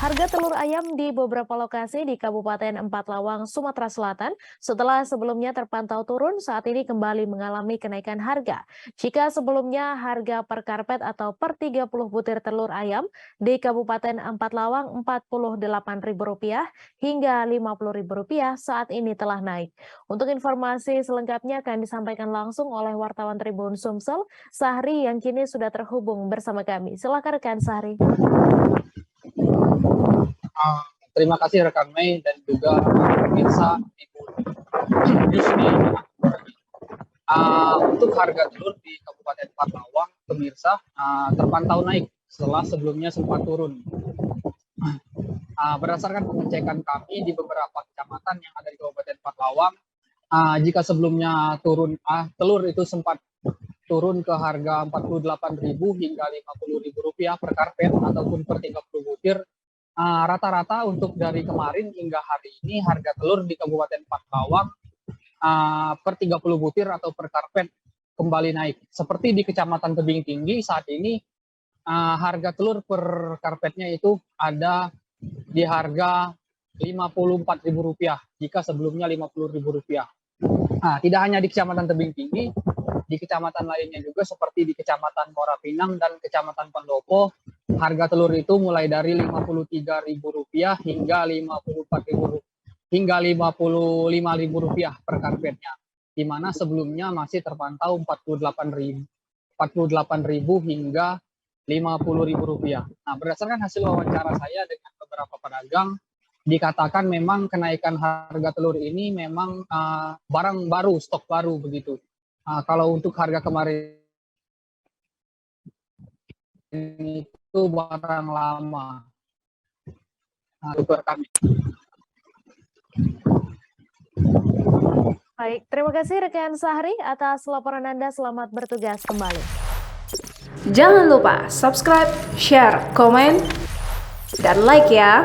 Harga telur ayam di beberapa lokasi di Kabupaten Empat Lawang, Sumatera Selatan, setelah sebelumnya terpantau turun, saat ini kembali mengalami kenaikan harga. Jika sebelumnya harga per karpet atau per 30 butir telur ayam di Kabupaten Empat Lawang Rp48.000 hingga Rp50.000, saat ini telah naik. Untuk informasi selengkapnya akan disampaikan langsung oleh wartawan Tribun Sumsel, Sahri, yang kini sudah terhubung bersama kami. Silakan rekan Sahri. Terima kasih rekan Mei dan juga pemirsa di sini. Untuk harga telur di Kabupaten Patawang, pemirsa, terpantau naik setelah sebelumnya sempat turun. Berdasarkan pengecekan kami di beberapa kecamatan yang ada di Kabupaten Patawang, jika sebelumnya telur itu sempat turun ke harga Rp48.000 hingga Rp50.000 per karpet ataupun per 30 butir. Rata-rata untuk dari kemarin hingga hari ini harga telur di Kabupaten Patawang per 30 butir atau per karpet kembali naik. Seperti di Kecamatan Tebing Tinggi saat ini harga telur per karpetnya itu ada di harga Rp54.000 jika sebelumnya Rp50.000. Tidak hanya di Kecamatan Tebing Tinggi, di kecamatan lainnya juga seperti di Kecamatan Muara Pinang dan Kecamatan Pendopo, harga telur itu mulai dari Rp53.000 hingga Rp55.000 per karpetnya, di mana sebelumnya masih terpantau Rp48.000 hingga Rp50.000. Berdasarkan hasil wawancara saya dengan beberapa pedagang, dikatakan memang kenaikan harga telur ini memang barang baru, stok baru begitu. Kalau untuk harga kemarin itu barang lama. Baik, terima kasih rekan Sahri atas laporan Anda. Selamat bertugas kembali. Jangan lupa subscribe, share, komen, dan like ya.